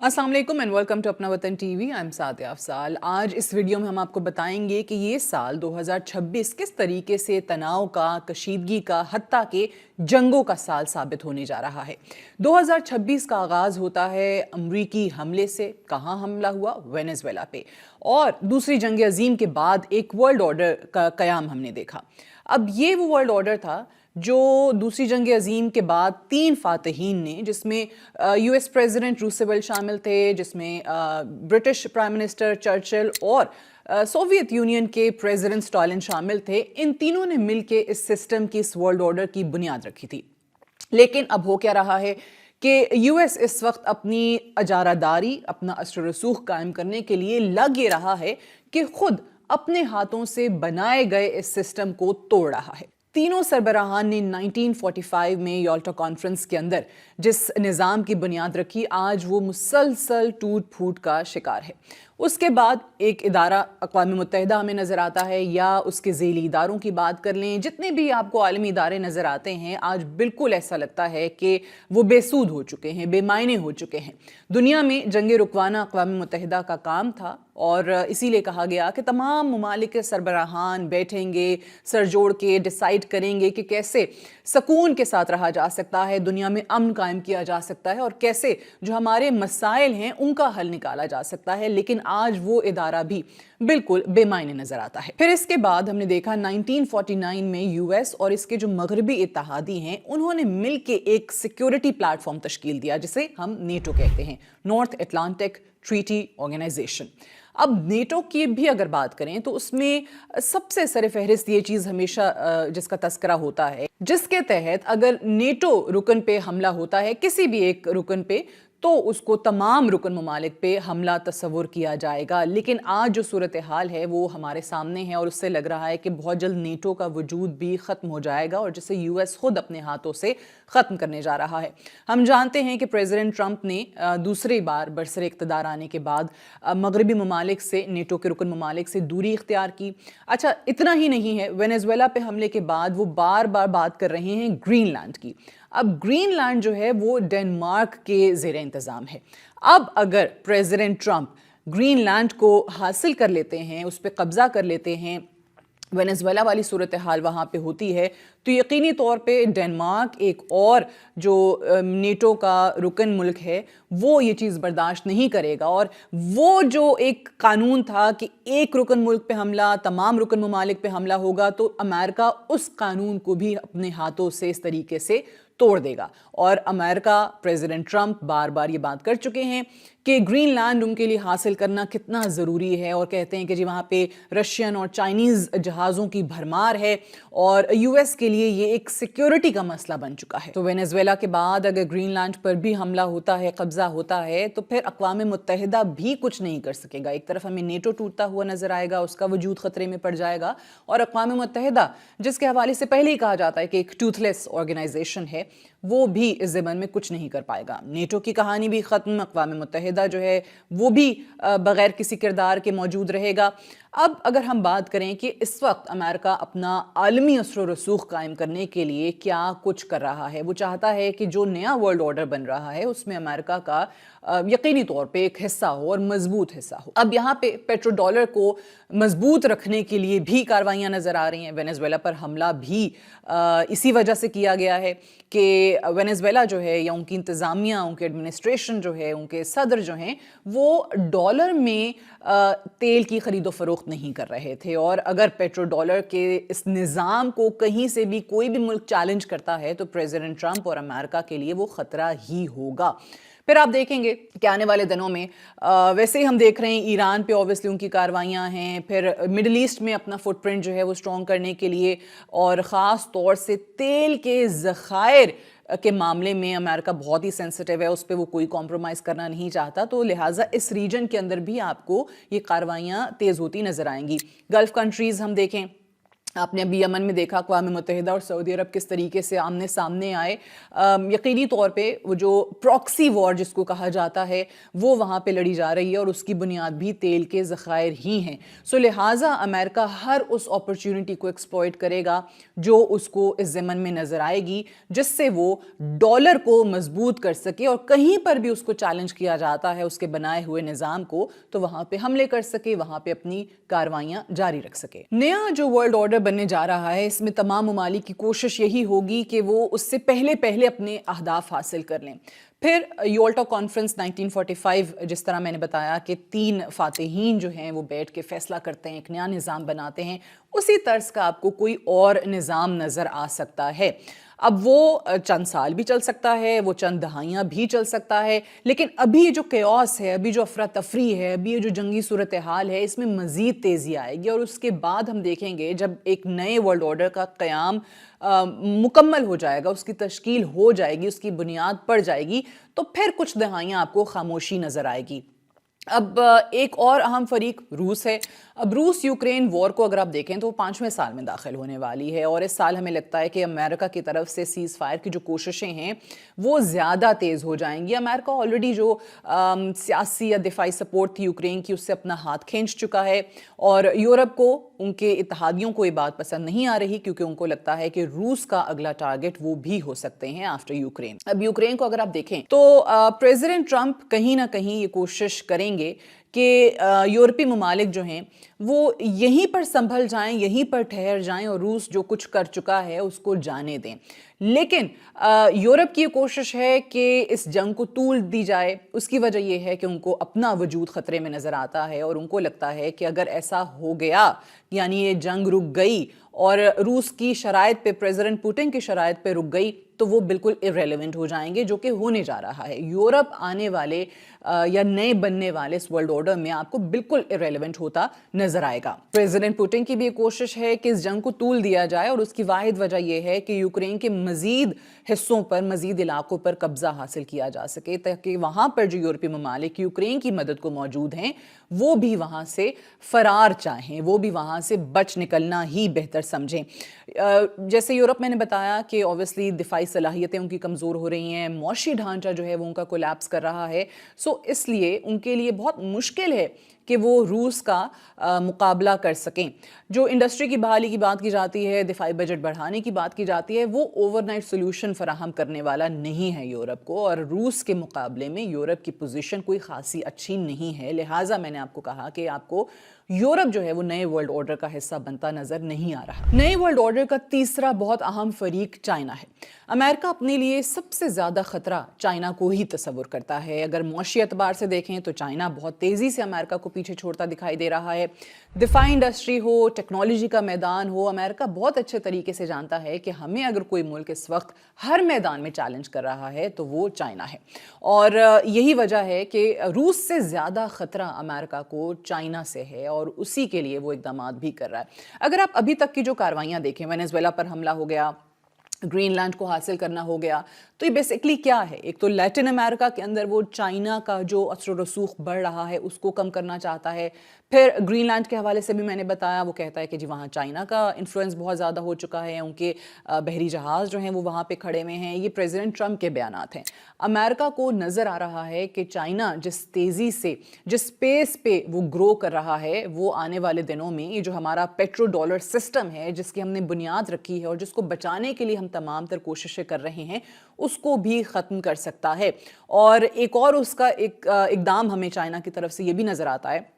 अस्सलाम वालेकुम and welcome to Apna Watan TV. I am Sadia Afsal. आज इस वीडियो में हम आपको बताएंगे कि ये साल 2026 किस तरीके से तनाव का, कशीदगी का, हत्ता के जंगों का साल साबित होने जा रहा है। 2026 का आगाज़ होता है अमरीकी हमले से। कहाँ हमला हुआ? वेनेजुएला पे। और दूसरी जंग अजीम के बाद एक वर्ल्ड ऑर्डर का कयाम हमने देखा। अब ये वो वर्ल्ड ऑर्डर था जो दूसरी जंग अजीम के बाद 3 फातहीन ने, जिसमें यूएस प्रेसिडेंट रूसवेल्ट शामिल थे, जिसमें ब्रिटिश प्राइम मिनिस्टर चर्चिल और सोवियत यूनियन के प्रेसिडेंट स्टालिन शामिल थे। इन तीनों ने मिलकर इस सिस्टम की, इस वर्ल्ड ऑर्डर की बुनियाद रखी थी। लेकिन अब हो क्या रहा है कि यूएस इस वक्त अपनी अजारादारी, अपना असर रसूख कायम करने के लिए लग ये रहा है कि खुद अपने हाथों से बनाए गए इस सिस्टम को तोड़ रहा है। तीनों सरबराहान ने 1945 में याल्टा कॉन्फ्रेंस के अंदर जिस निज़ाम की बुनियाद रखी, आज वो मुसलसल टूट फूट का शिकार है। उसके बाद एक इदारा अक़वाम मुत्तहिदा हमें नज़र आता है, या उसके ज़ेली इदारों की बात कर लें, जितने भी आपको आलमी इदारे नज़र आते हैं, आज बिल्कुल ऐसा लगता है कि वो बेसूद हो चुके हैं, बेमायने हो चुके हैं। दुनिया में जंग रुकवाना अक़वाम मुत्तहिदा का काम था और इसीलिए कहा गया कि तमाम ममालिक के सरबराहान बैठेंगे, सर जोड़ के डिसाइड करेंगे कि कैसे सकून के साथ रहा जा सकता है, दुनिया में अमन कायम किया जा सकता है और कैसे जो हमारे मसाइल हैं उनका हल निकाला जा सकता है। लेकिन आज वो इदारा भी बिल्कुल बेमायने नजर आता है। फिर इसके बाद हमने देखा 1949 में यूएस और इसके जो मगरबी इत्तेहादी हैं, उन्होंने मिलके एक सिक्योरिटी प्लेटफॉर्म तश्कील दिया जिसे हम नेटो कहते हैं, नॉर्थ अटलांटिक ट्रीटी ऑर्गेनाइजेशन। अब नेटो की भी अगर बात करें तो उसमें सबसे सरफहरिस्त ये चीज़ हमेशा जिसका तस्करा होता है, जिसके तहत अगर नेटो रुकन पे हमला होता है, किसी भी एक रुकन पे, तो उसको तमाम रुकन ममालिक पे हमला तस्वुर किया जाएगा। लेकिन आज जो सूरत हाल है वो हमारे सामने है और उससे लग रहा है कि बहुत जल्द नेटो का वजूद भी ख़त्म हो जाएगा और जिसे यूएस खुद अपने हाथों से ख़त्म करने जा रहा है। हम जानते हैं कि प्रेसिडेंट ट्रंप ने दूसरी बार बरसर इक़्तिदार आने के बाद मगरबी ममालिक से, नेटो के रुकन ममालिक से दूरी इख्तियार की। अच्छा, इतना ही नहीं है, वेनेजुएला पे हमले के बाद वो बार बार बात कर रहे हैं ग्रीनलैंड की। अब ग्रीनलैंड जो है वो डेनमार्क के ज़ेरे इंतज़ाम है। अब अगर प्रेसिडेंट ट्रंप ग्रीनलैंड को हासिल कर लेते हैं, उस पर कब्ज़ा कर लेते हैं, वेनेजुएला वाली सूरत हाल वहाँ पे होती है, तो यकीनी तौर पे डेनमार्क, एक और जो नेटो का रुकन मुल्क है, वो ये चीज़ बर्दाश्त नहीं करेगा। और वो जो एक कानून था कि एक रुकन मुल्क पे हमला, तमाम रुकन ममालिक पे हमला होगा, तो अमेरिका उस कानून को भी अपने हाथों से इस तरीके से तोड़ देगा। और अमेरिका, प्रेसिडेंट ट्रंप बार बार ये बात कर चुके हैं कि ग्रीनलैंड उनके लिए हासिल करना कितना ज़रूरी है और कहते हैं कि जी वहाँ पे रशियन और चाइनीज़ जहाज़ों की भरमार है और यूएस के लिए ये एक सिक्योरिटी का मसला बन चुका है। तो वेनेजुएला के बाद अगर ग्रीनलैंड पर भी हमला होता है, कब्जा होता है, तो फिर अक़वाम मुत्तहिदा भी कुछ नहीं कर सकेगा। एक तरफ हमें नेटो टूटता हुआ नजर आएगा, उसका वजूद खतरे में पड़ जाएगा, और अक़वाम मुत्तहिदा जिसके हवाले से पहले ही कहा जाता है कि एक टूथलेस ऑर्गेनाइजेशन है, वो भी इस ज़मन में कुछ नहीं कर पाएगा। नेटो की कहानी भी ख़त्म, अक़वाम मुत्तहिदा जो है वो भी बग़ैर किसी किरदार के मौजूद रहेगा। अब अगर हम बात करें कि इस वक्त अमेरिका अपना आलमी असर रसूख कायम करने के लिए क्या कुछ कर रहा है, वो चाहता है कि जो नया वर्ल्ड ऑर्डर बन रहा है उसमें अमेरिका का यकीनी तौर पे एक हिस्सा हो और मजबूत हिस्सा हो। अब यहाँ पे पेट्रो डॉलर को मजबूत रखने के लिए भी कार्रवाइयाँ नज़र आ रही हैं। वेनेजुएला पर हमला भी इसी वजह से किया गया है कि वेनेजुएला जो है, या उनकी इंतज़ामिया, उनके एडमिनिस्ट्रेशन जो है, उनके सदर जो हैं, वो डॉलर में तेल की खरीदो फरोख्त नहीं कर रहे थे। और अगर पेट्रो डॉलर के इस निज़ाम को कहीं से भी कोई भी मुल्क चैलेंज करता है तो प्रेसिडेंट ट्रंप और अमेरिका के लिए वो ख़तरा ही होगा। फिर आप देखेंगे कि आने वाले दिनों में वैसे ही हम देख रहे हैं ईरान पे ऑब्वियसली उनकी कार्रवाइयाँ हैं, फिर मिडल ईस्ट में अपना फुटप्रिंट जो है वो स्ट्रॉन्ग करने के लिए, और ख़ास तौर से तेल के ज़खायर के मामले में अमेरिका बहुत ही सेंसिटिव है, उस पर वो कोई कॉम्प्रोमाइज़ करना नहीं चाहता। तो लिहाजा इस रीजन के अंदर भी आपको ये कार्रवाइयाँ तेज़ होती नज़र आएंगी। गल्फ़ कंट्रीज़ हम देखें आपने अभी यमन में देखा अक़वाम मुत्तहिदा और सऊदी अरब किस तरीके से आमने सामने आए। यकीनी तौर पे वो जो प्रॉक्सी वॉर जिसको कहा जाता है वो वहाँ पे लड़ी जा रही है और उसकी बुनियाद भी तेल के ज़खायर ही हैं। सो लिहाजा अमेरिका हर उस अपॉर्चुनिटी को एक्सप्लॉइट करेगा जो उसको इस ज़मन में नज़र आएगी, जिससे वो डॉलर को मजबूत कर सके और कहीं पर भी उसको चैलेंज किया जाता है उसके बनाए हुए निज़ाम को, तो वहाँ पे हमले कर सके, वहाँ पे अपनी कार्रवाइयाँ जारी रख सके। नया जो वर्ल्ड ऑर्डर बनने जा रहा है, इसमें तमाम ममालिक की कोशिश यही होगी कि वो उससे पहले अपने अहदाफ हासिल कर लें। फिर योल्टा कॉन्फ्रेंस 1945, जिस तरह मैंने बताया कि 3 फातिहीन जो हैं वो बैठ के फैसला करते हैं, एक नया निज़ाम बनाते हैं, उसी तर्ज का आपको कोई और निज़ाम नज़र आ सकता है। अब वो चंद साल भी चल सकता है, वो चंद दहाइयाँ भी चल सकता है, लेकिन अभी ये जो केओस है, अभी जो अफरा तफरी है, अभी ये जो जंगी सूरत हाल है, इसमें मज़ीद तेज़ी आएगी और उसके बाद हम देखेंगे जब एक नए वर्ल्ड ऑर्डर का क़याम मुकम्मल हो जाएगा, उसकी तश्कील हो जाएगी, उसकी बुनियाद पड़ जाएगी, तो फिर कुछ दहाइयाँ आपको खामोशी नज़र आएगी। अब एक और अहम फरीक रूस है। अब रूस यूक्रेन वॉर को अगर आप देखें तो वो 5वें साल में दाखिल होने वाली है और इस साल हमें लगता है कि अमेरिका की तरफ से सीज़ फायर की जो कोशिशें हैं वो ज़्यादा तेज़ हो जाएंगी। अमेरिका ऑलरेडी जो सियासी या दिफाई सपोर्ट थी यूक्रेन की, उससे अपना हाथ खींच चुका है और यूरोप को, उनके इत्तेहादियों को ये बात पसंद नहीं आ रही, क्योंकि उनको लगता है कि रूस का अगला टारगेट वो भी हो सकते हैं आफ्टर यूक्रेन। अब यूक्रेन को अगर आप देखें तो प्रेसिडेंट ट्रंप कहीं ना कहीं ये कोशिश करेंगे कि यूरोपीय ममालिक जो हैं वो यहीं पर संभल जाएं, यहीं पर ठहर जाएं और रूस जो कुछ कर चुका है उसको जाने दें। लेकिन यूरोप की कोशिश है कि इस जंग को तूल दी जाए। उसकी वजह यह है कि उनको अपना वजूद ख़तरे में नज़र आता है और उनको लगता है कि अगर ऐसा हो गया, यानी ये जंग रुक गई और रूस की शराइत पे, प्रेसिडेंट पुतिन की शराइत पे रुक गई, तो वो बिल्कुल इररेलेवेंट हो जाएंगे, जो कि होने जा रहा है। यूरोप आने वाले या नए बनने वाले इस वर्ल्ड ऑर्डर में आपको बिल्कुल इररेलेवेंट होता नजर आएगा। प्रेसिडेंट पुतिन की भी कोशिश है कि इस जंग को तूल दिया जाए और उसकी वाहिद वजह यह है कि यूक्रेन के मजीद हिस्सों पर, मजीद इलाकों पर कब्जा हासिल किया जा सके, ताकि वहां पर जो यूरोपीय ममालिक यूक्रेन की मदद को मौजूद हैं वो भी वहां से फरार चाहें, वो भी वहां से बच निकलना ही बेहतर समझें। जैसे यूरोप, मैंने बताया कि ऑब्वियसली दिफाई सलाहियतें उनकी कमज़ोर हो रही हैं, मौशी ढांचा जो है वो उनका कोलैप्स कर रहा है। सो इसलिए उनके लिए बहुत मुश्किल है कि वो रूस का मुकाबला कर सकें। जो इंडस्ट्री की बहाली की बात की जाती है, दिफाई बजट बढ़ाने की बात की जाती है, वो ओवरनाइट सोल्यूशन फराहम करने वाला नहीं है यूरोप को, और रूस के मुकाबले में यूरोप की पोजीशन कोई खासी अच्छी नहीं है। लिहाजा मैंने आपको कहा कि आपको यूरोप जो है वो नए वर्ल्ड ऑर्डर का हिस्सा बनता नजर नहीं आ रहा। नए वर्ल्ड ऑर्डर का तीसरा बहुत अहम फरीक चाइना है। अमेरिका अपने लिए सबसे ज़्यादा ख़तरा चाइना को ही तस्वुर करता है। अगर मौशी एतबार से देखें तो चाइना बहुत तेज़ी से अमेरिका को पीछे छोड़ता दिखाई दे रहा है। दिफाई इंडस्ट्री हो, टेक्नोलॉजी का मैदान हो, अमेरिका बहुत अच्छे तरीके से जानता है कि हमें अगर कोई मुल्क इस वक्त हर मैदान में चैलेंज कर रहा है तो वो चाइना है। और यही वजह है कि रूस से ज़्यादा ख़तरा अमेरिका को चाइना से है और उसी के लिए वो इक़दामात भी कर रहा है। अगर आप अभी तक की जो कार्रवाइयाँ देखें, वेनेजुएला पर हमला हो गया, ग्रीनलैंड को हासिल करना हो गया, तो ये बेसिकली क्या है? एक तो लैटिन अमेरिका के अंदर वो चाइना का जो असर रसूख बढ़ रहा है उसको कम करना चाहता है। फिर ग्रीनलैंड के हवाले से भी मैंने बताया, वो कहता है कि जी वहाँ चाइना का इन्फ्लुएंस बहुत ज़्यादा हो चुका है, उनके बहरी जहाज़ जो हैं वो वहाँ पे खड़े हुए हैं। ये प्रेसिडेंट ट्रंप के बयानात हैं। अमेरिका को नज़र आ रहा है कि चाइना जिस तेज़ी से, जिस स्पेस पे वो ग्रो कर रहा है, वो आने वाले दिनों में ये जो हमारा पेट्रो डॉलर सिस्टम है जिसकी हमने बुनियाद रखी है और जिसको बचाने के लिए हम तमाम तर कोशिशें कर रहे हैं, उसको भी ख़त्म कर सकता है। और एक और उसका इकदाम हमें चाइना की तरफ से ये भी नज़र आता है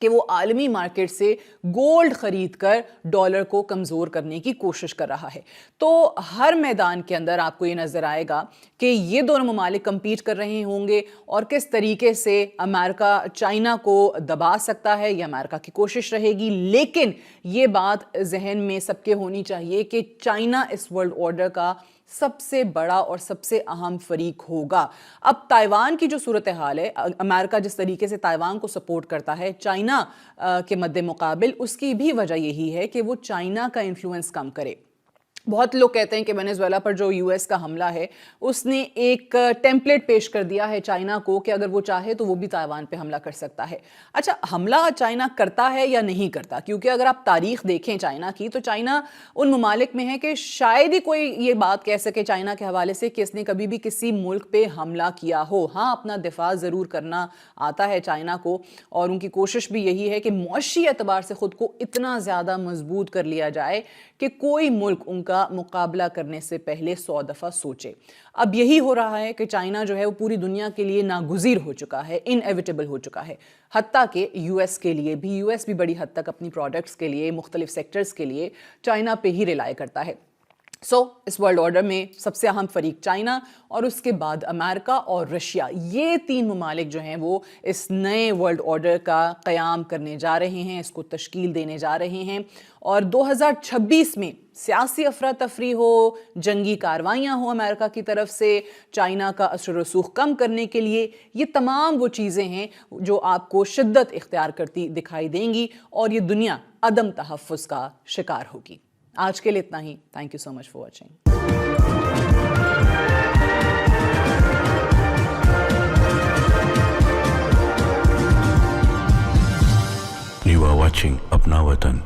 कि वो आलमी मार्केट से गोल्ड खरीद कर डॉलर को कमज़ोर करने की कोशिश कर रहा है। तो हर मैदान के अंदर आपको ये नज़र आएगा कि ये दोनों ममालिक कम्पीट कर रहे होंगे और किस तरीके से अमेरिका चाइना को दबा सकता है, ये अमेरिका की कोशिश रहेगी। लेकिन ये बात जहन में सबके होनी चाहिए कि चाइना इस वर्ल्ड ऑर्डर का सबसे बड़ा और सबसे अहम फरीक होगा। अब ताइवान की जो सूरत हाल है, अमेरिका जिस तरीके से ताइवान को सपोर्ट करता है चाइना के मद्दे मुकाबिल, उसकी भी वजह यही है कि वो चाइना का इन्फ्लुएंस कम करे। بہت لوگ کہتے ہیں کہ وینیزویلا پر جو یو ایس کا حملہ ہے اس نے ایک ٹیمپلیٹ پیش کر دیا ہے چائنا کو کہ اگر وہ چاہے تو وہ بھی تائیوان پہ حملہ کر سکتا ہے. اچھا، حملہ چائنا کرتا ہے یا نہیں کرتا؟ کیونکہ اگر آپ تاریخ دیکھیں چائنا کی تو چائنا ان ممالک میں ہے کہ شاید ہی کوئی یہ بات کہہ سکے چائنا کے حوالے سے کہ اس نے کبھی بھی کسی ملک پہ حملہ کیا ہو. ہاں، اپنا دفاع ضرور کرنا آتا ہے چائنا کو، اور ان کی کوشش بھی یہی ہے کہ معاشی اعتبار سے خود کو اتنا زیادہ مضبوط کر لیا جائے کہ کوئی ملک ان کا مقابلہ کرنے سے پہلے 100 دفعہ سوچے. اب یہی ہو رہا ہے کہ چائنا جو ہے وہ پوری دنیا کے لیے ناگزیر ہو چکا ہے، انیویٹیبل ہو چکا ہے، حتیٰ کہ یو ایس کے لیے بھی. یو ایس بھی بڑی حد تک اپنی پروڈکٹس کے لیے مختلف سیکٹرز کے لیے چائنا پہ ہی ریلائی کرتا ہے. اس ورلڈ آرڈر میں سب سے اہم فریق چائنا اور اس کے بعد امریکہ اور رشیا، یہ 3 ممالک جو ہیں وہ اس نئے ورلڈ آرڈر کا قیام کرنے جا رہے ہیں، اس کو تشکیل دینے جا رہے ہیں. اور 2026 میں سیاسی افراتفری ہو، جنگی کاروائیاں ہوں امریکہ کی طرف سے چائنا کا اثر و رسوخ کم کرنے کے لیے، یہ تمام وہ چیزیں ہیں جو آپ کو شدت اختیار کرتی دکھائی دیں گی اور یہ دنیا عدم تحفظ کا شکار ہوگی. آج کے لیے اتنا ہی. Thank you so much for watching. You are watching Apna Watan.